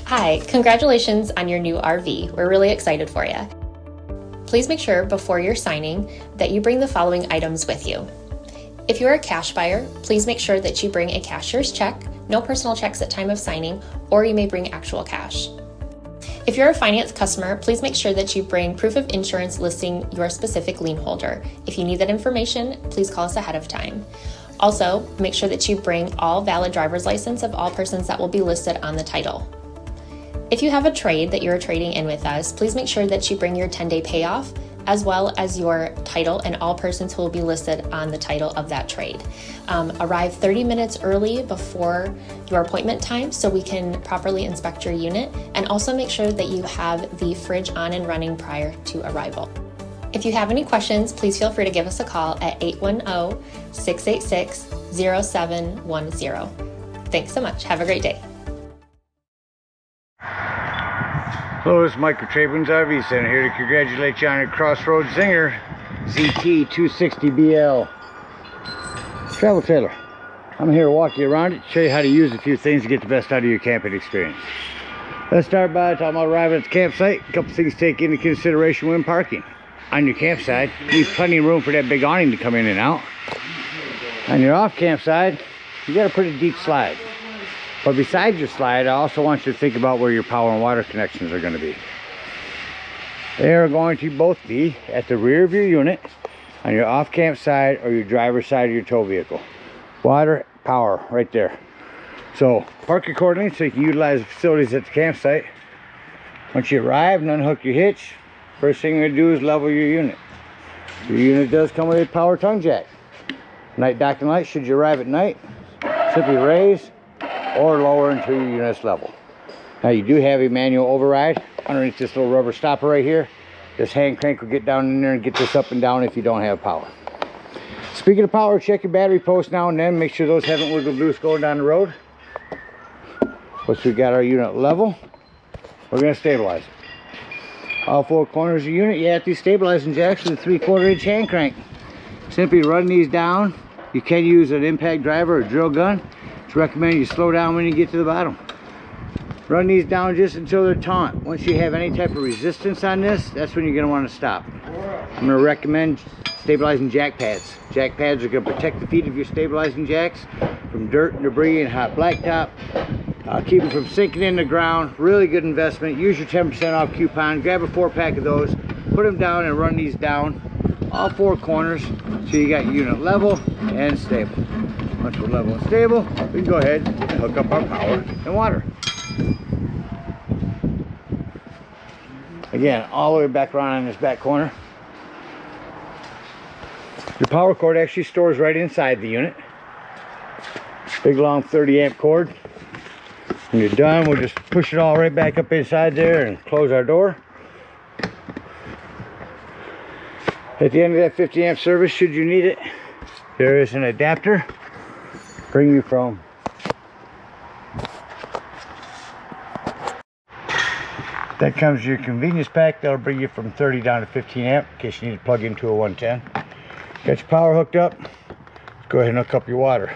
Hi, congratulations on your new RV. We're really excited for you. Please make sure before you're signing that you bring the following items with you. If you're a cash buyer, please make sure that you bring a cashier's check, no personal checks at time of signing, or you may bring actual cash. If you're a finance customer, please make sure that you bring proof of insurance listing your specific lien holder. If you need that information, please call us ahead of time. Also, make sure that you bring all valid driver's license of all persons that will be listed on the title. If you have a trade that you're trading in with us, please make sure that you bring your 10-day payoff as well as your title and all persons who will be listed on the title of that trade. Arrive 30 minutes early before your appointment time so we can properly inspect your unit, and also make sure that you have the fridge on and running prior to arrival. If you have any questions, please feel free to give us a call at 810-686-0710. Thanks so much. Have a great day. Hello, this is Mike with TradeWinds RV Center here to congratulate you on your Crossroads Zinger ZT260BL travel trailer. I'm here to walk you around it, show you how to use a few things to get the best out of your camping experience. Let's start by talking about arriving at the campsite. A couple things to take into consideration when parking. On your campsite, you need plenty of room for that big awning to come in and out. On your off campsite, you got a pretty deep slide. But besides your slide, I also want you to think about where your power and water connections are going to be. They are going to both be at the rear of your unit, on your off-camp side or your driver's side of your tow vehicle. Water, power, right there. So park accordingly so you can utilize the facilities at the campsite. Once you arrive and unhook your hitch, first thing you're going to do is level your unit. Your unit does come with a power tongue jack. Night docking light, should you arrive at night, simply raise or lower until your unit's level. Now you do have a manual override underneath this little rubber stopper right here. This hand crank will get down in there and get this up and down if you don't have power. Speaking of power, check your battery posts now and then. Make sure those haven't wiggled loose going down the road. Once we got our unit level, we're going to stabilize it. All four corners of the unit, you have these stabilizing jacks with a 3/4 inch hand crank. Simply run these down. You can use an impact driver or drill gun. Recommend you slow down when you get to the bottom. Run these down just until they're taut. Once you have any type of resistance on this, that's when you're going to want to stop. I'm going to recommend stabilizing jack pads. Jack pads are going to protect the feet of your stabilizing jacks from dirt and debris and hot blacktop. Keep them from sinking in the ground. Really good investment. Use your 10% off coupon. Grab a 4-pack of those. Put them down and run these down all four corners so you got your unit level and stable. Once we're level and stable, we can go ahead and hook up our power and water. Again, all the way back around on this back corner. Your power cord actually stores right inside the unit. Big long 30 amp cord. When you're done, we'll just push it all right back up inside there and close our door. At the end of that 50 amp service, should you need it, there is an adapter. Bring you from that comes your convenience pack. That'll bring you from 30 down to 15 amp in case you need to plug into a 110. Got your power hooked up. Let's go ahead and hook up your water.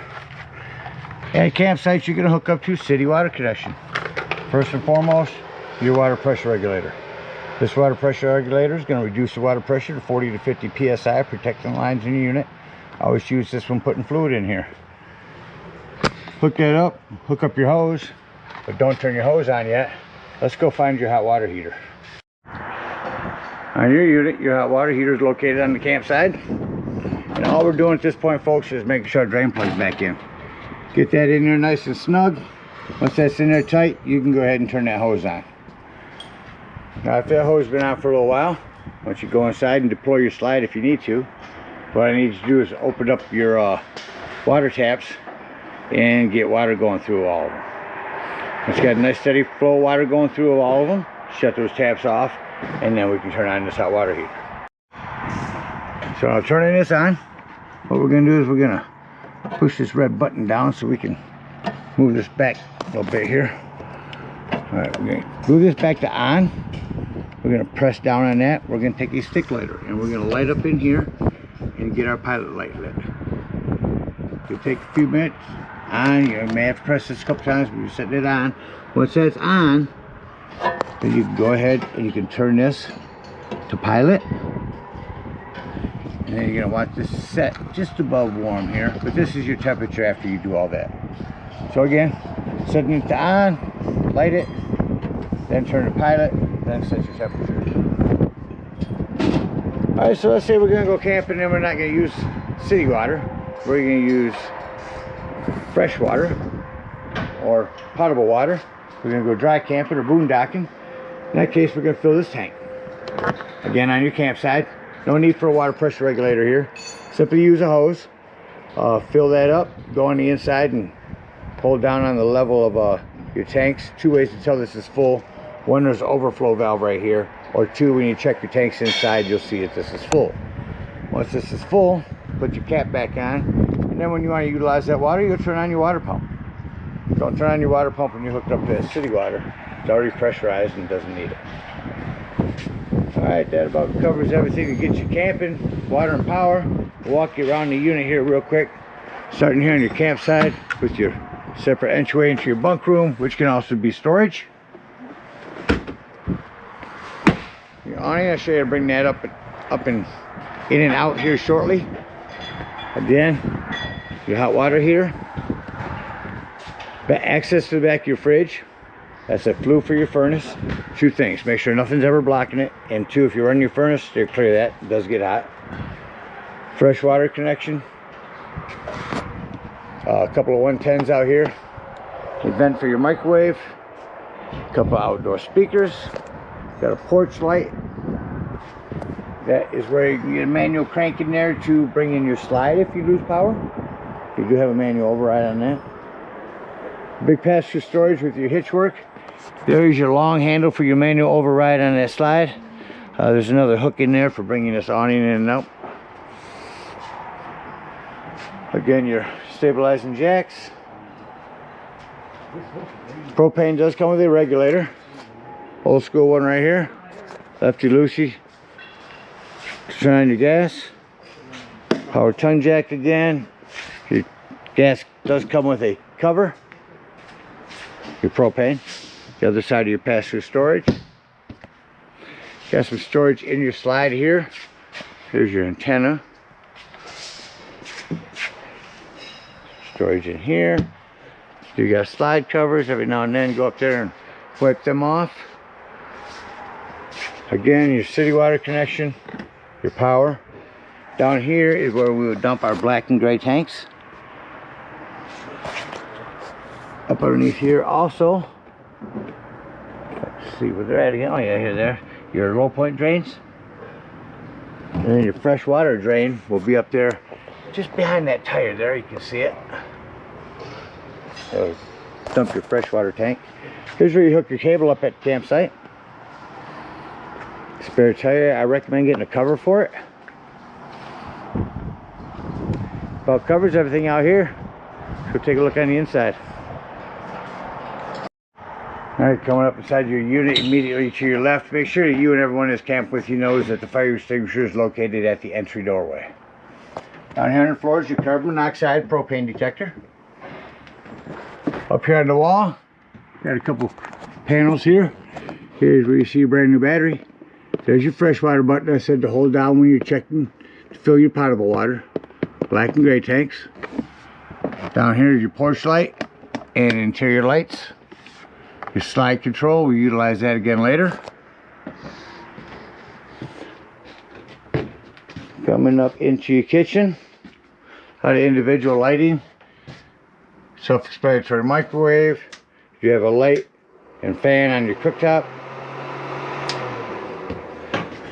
At campsites, you're going to hook up to city water connection. First and foremost, your water pressure regulator. This water pressure regulator is going to reduce the water pressure to 40 to 50 psi, protecting the lines in your unit. I always use this when putting fluid in here. Hook that up, hook up your hose, but don't turn your hose on yet. Let's go find your hot water heater. On your unit, your hot water heater is located on the campsite. And all we're doing at this point, folks, is making sure our drain plug's back in. Get that in there nice and snug. Once that's in there tight, you can go ahead and turn that hose on. Now, if that hose has been on for a little while, once you go inside and deploy your slide if you need to, what I need you to do is open up your water taps and get water going through all of them. Once you got a nice steady flow of water going through all of them, shut those taps off, and then we can turn on this hot water heater. So now turning this on, what we're going to do is we're going to push this red button down so we can move this back a little bit here. Alright, we're going to move this back to on. We're going to press down on that. We're going to take a stick lighter and we're going to light up in here and get our pilot light lit. It'll take a few minutes on. You may have to press this a couple times, but you're setting it on. Once that's on, Then you can go ahead and you can turn this to pilot. And then you're gonna want this set just above warm here, but this is your temperature after you do all that. So again, setting it to on, light it, then turn to pilot, then set your temperature. All right, so let's say we're gonna go camping and we're not gonna use city water. We're gonna use fresh water or potable water. We're gonna go dry camping or boondocking. In that case, we're gonna fill this tank. Again, on your campsite, no need for a water pressure regulator here. Simply use a hose, fill that up, go on the inside and hold down on the level of your tanks. Two ways to tell this is full. One, there's an overflow valve right here, or two, when you check your tanks inside, you'll see that this is full. Once this is full, put your cap back on, and then when you want to utilize that water, you'll turn on your water pump. Don't turn on your water pump when you're hooked up to city water. It's already pressurized and doesn't need it. Alright, that about covers everything to get you camping, water and power. We'll walk you around the unit here real quick. Starting here on your campsite with your separate entryway into your bunk room, which can also be storage. Your awning, I'll show you how to bring that up and in and out here shortly. Again, your hot water here. Access to the back of your fridge. That's a flue for your furnace. Two things, make sure nothing's ever blocking it, and two, if you run your furnace, steer clear of that, it does get hot. Fresh water connection. A couple of 110s out here. A vent for your microwave. A couple of outdoor speakers. Got a porch light. That is where you can get a manual crank in there to bring in your slide if you lose power. You do have a manual override on that. Big pass-through storage with your hitch work. There's your long handle for your manual override on that slide. There's another hook in there for bringing this awning in and out. Again, your stabilizing jacks. Propane does come with a regulator. Old school one right here. Lefty-loosey. Turn on your gas. Power tongue jack again. Your gas does come with a cover. Your propane. The other side of your pass-through storage. Got some storage in your slide here. Here's your antenna. Storage in here. You got slide covers. Every now and then go up there and wipe them off. Again, your city water connection, your power. Down here is where we would dump our black and gray tanks. Up underneath here also, let's see where they're at again. Oh yeah, here there. Your low point drains. And then your fresh water drain will be up there just behind that tire there. You can see it. So dump your fresh water tank. Here's where you hook your cable up at the campsite. Spare tire, I recommend getting a cover for it. About covers everything out here. So take a look on the inside. Alright, coming up inside your unit immediately to your left, make sure that you and everyone that's camped with you knows that the fire extinguisher is located at the entry doorway. Down here on the floor is your carbon monoxide propane detector. Up here on the wall, got a couple panels here. Here's where you see your brand new battery. There's your freshwater button I said to hold down when you're checking to fill your potable water. Black and gray tanks. Down here is your porch light and interior lights. Your slide control, we utilize that again later. Coming up into your kitchen, how the individual lighting, self-explanatory microwave. You have a light and fan on your cooktop.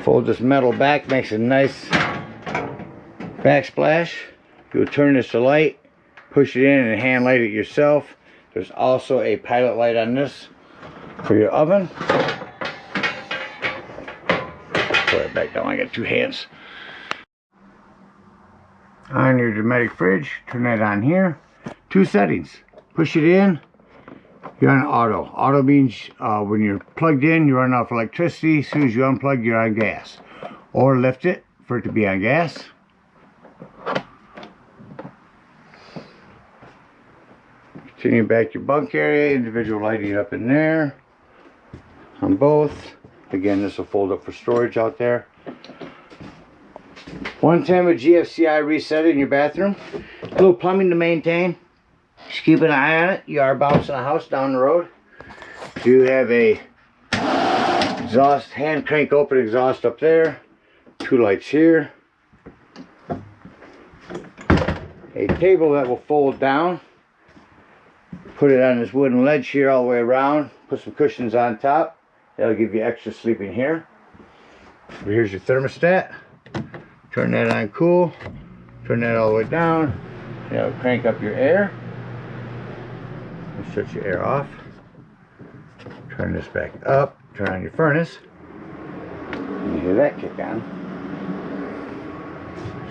Fold this metal back, makes a nice backsplash. You'll turn this to light, push it in and hand light it yourself. There's also a pilot light on this for your oven. Put it back down, I got two hands. On your Dometic fridge, turn that on here. Two settings. Push it in, you're on auto. Auto means when you're plugged in, you run off electricity. As soon as you unplug, you're on gas. Or lift it for it to be on gas. Continue back your bunk area, individual lighting up in there. on both. Again, this will fold up for storage out there. 110 with GFCI reset in your bathroom. A little plumbing to maintain. Just keep an eye on it. You are bouncing a house down the road. You have a exhaust, hand crank open exhaust up there. 2 lights here. A table that will fold down. Put it on this wooden ledge here all the way around. Put some cushions on top. That'll give you extra sleeping here. Here's your thermostat. Turn that on cool. Turn that all the way down. That'll crank up your air. Shut your air off. Turn this back up. Turn on your furnace. You hear that kick on.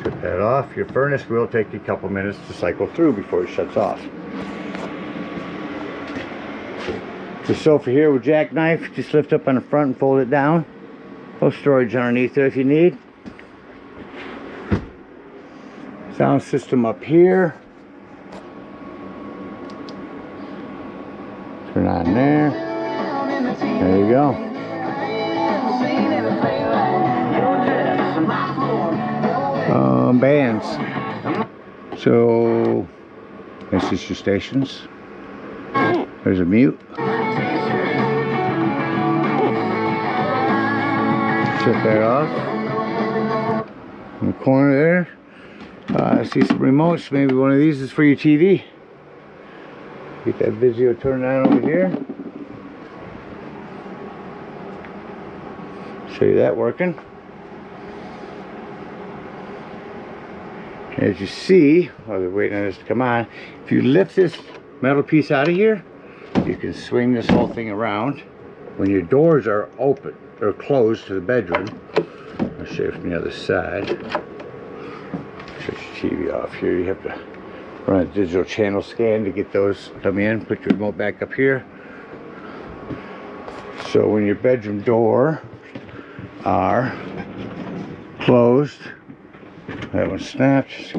Shut that off. Your furnace will take you a couple minutes to cycle through before it shuts off. The sofa here with jackknife, just lift up on the front and fold it down. No storage underneath there if you need. Sound system up here. Turn on there. There you go. Bands. So this is your stations. There's a mute. Shut that off. In the corner there, I see some remotes. Maybe one of these is for your TV. Get that video turned on over here. Show you that working. As you see, while we're waiting on this to come on, if you lift this metal piece out of here, you can swing this whole thing around. When your doors are open or closed to the bedroom, I'll show you from the other side. Shut your TV off here. You have to run a digital channel scan to get those come in. Put your remote back up here. So when your bedroom door are closed, that one snapped,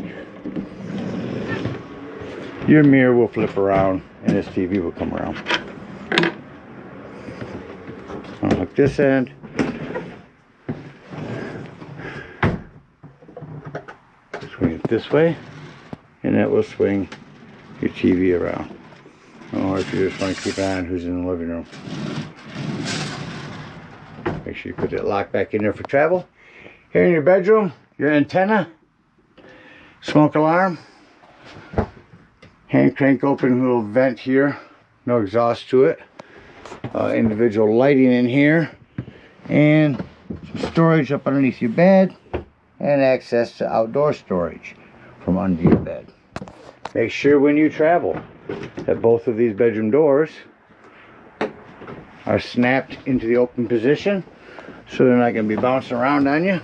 your mirror will flip around and this TV will come around. I'll hook this end. Swing it this way, and that will swing your TV around. Or if you just want to keep an eye on who's in the living room. Make sure you put that lock back in there for travel. Here in your bedroom, your antenna, smoke alarm, hand crank open little vent here, no exhaust to it, individual lighting in here, and some storage up underneath your bed, and access to outdoor storage from under your bed. Make sure when you travel that both of these bedroom doors are snapped into the open position so they're not going to be bouncing around on you.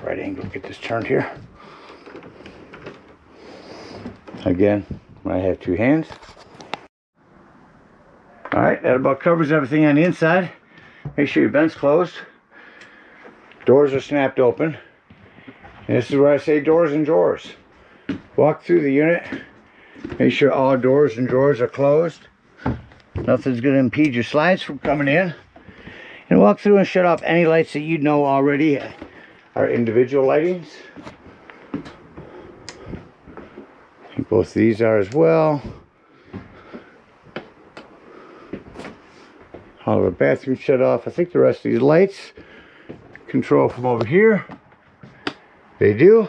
Right angle, get this turned here. Again, I have 2 hands. Alright, that about covers everything on the inside. Make sure your vent's closed. Doors are snapped open. And this is where I say doors and drawers. Walk through the unit. Make sure all doors and drawers are closed. Nothing's going to impede your slides from coming in. And walk through and shut off any lights that you know already are individual lightings. I think both of these are as well. All of the bathroom shut off. I think the rest of these lights control from over here. They do.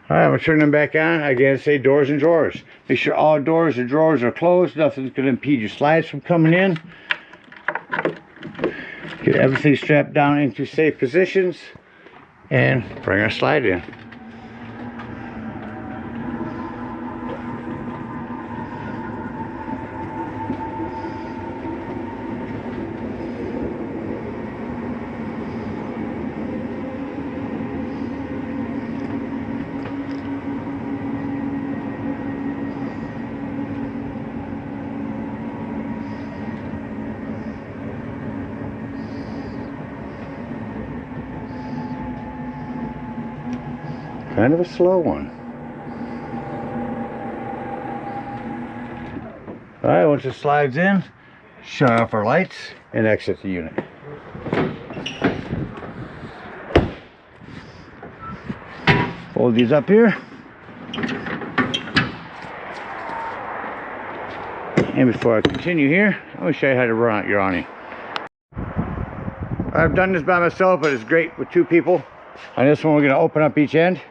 Alright, I'm going to turn them back on. Again, say doors and drawers. Make sure all doors and drawers are closed. Nothing's going to impede your slides from coming in. Get everything strapped down into safe positions and bring our slide in. Kind of a slow one. All right, once it slides in, shut off our lights and exit the unit. Fold these up here. And before I continue here, I'm going to show you how to run out your awning. I've done this by myself, but it's great with two people. On this one, we're going to open up each end.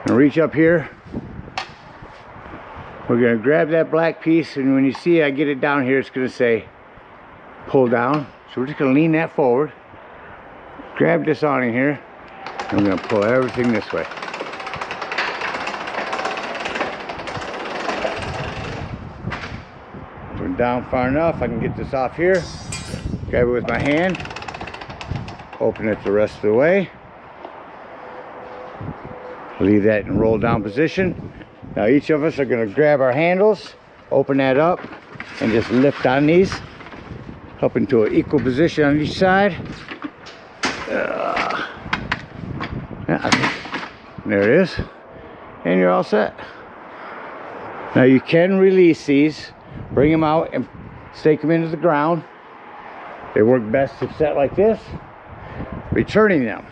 And reach up here. We're going to grab that black piece, and when you see I get it down here, it's going to say pull down. So we're just going to lean that forward. Grab this awning here. And we're going to pull everything this way. We're down far enough. I can get this off here. Grab it with my hand. Open it the rest of the way. Leave that in roll down position. Now each of us are going to grab our handles, open that up, and just lift on these up into an equal position on each side. There it is. And you're all set. Now you can release these, bring them out and stake them into the ground. They work best if set like this. Returning them.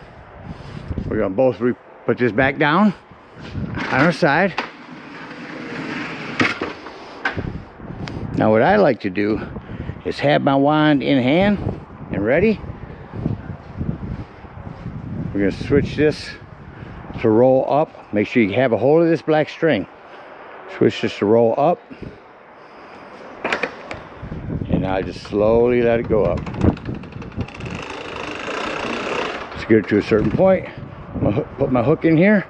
We're going to both put this back down on our side. Now what I like to do is have my wand in hand and ready. We're going to switch this to roll up. Make sure you have a hold of this black string. Switch this to roll up. And now just slowly let it go up. Let's get it to a certain point. I'm going to put my hook in here,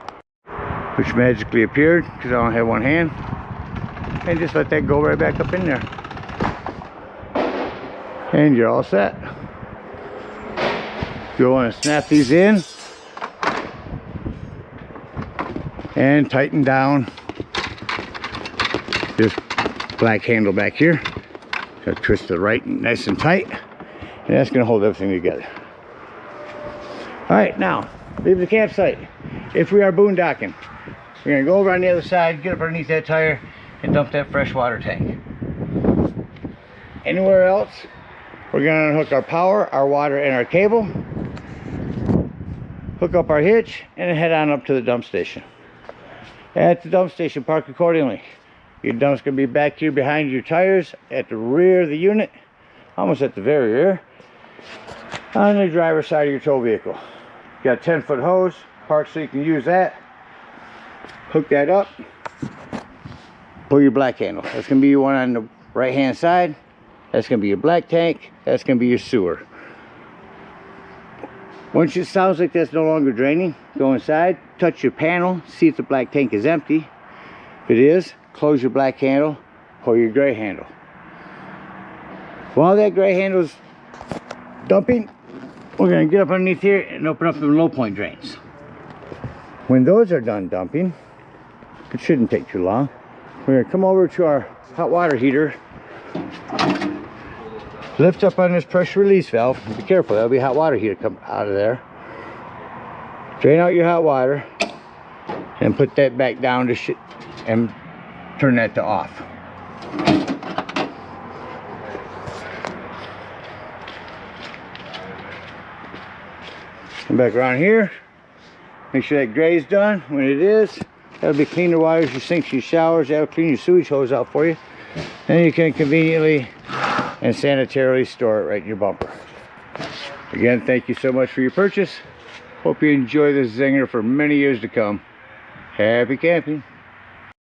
which magically appeared because I only have one hand. And just let that go right back up in there. And you're all set. You'll want to snap these in and tighten down this black handle back here. So twist it right nice and tight, and that's going to hold everything together. All right, now leave the campsite. If we are boondocking, we're going to go over on the other side, get up underneath that tire, and dump that fresh water tank. Anywhere else, we're going to unhook our power, our water, and our cable, hook up our hitch, and head on up to the dump station. At the dump station, park accordingly. Your dump's going to be back here behind your tires at the rear of the unit, almost at the very rear, on the driver's side of your tow vehicle. You got a 10-foot hose, park so you can use that. Hook that up. Pull your black handle. That's going to be your one on the right hand side. That's going to be your black tank. That's going to be your sewer. Once it sounds like that's no longer draining, go inside, touch your panel, see if the black tank is empty. If it is, close your black handle, pull your gray handle. While that gray handle is dumping, we're going to get up underneath here and open up the low point drains. When those are done dumping, it shouldn't take too long. We're going to come over to our hot water heater, lift up on this pressure release valve. Be careful, there'll be hot water heater come out of there. Drain out your hot water and put that back down to and turn that to off. Come back around here, make sure that gray's done. When it is, that'll be clean the waters, your sinks, your showers. That'll clean your sewage hose out for you. Then you can conveniently and sanitarily store it right in your bumper. Again, thank you so much for your purchase. Hope you enjoy this Zinger for many years to come. Happy camping.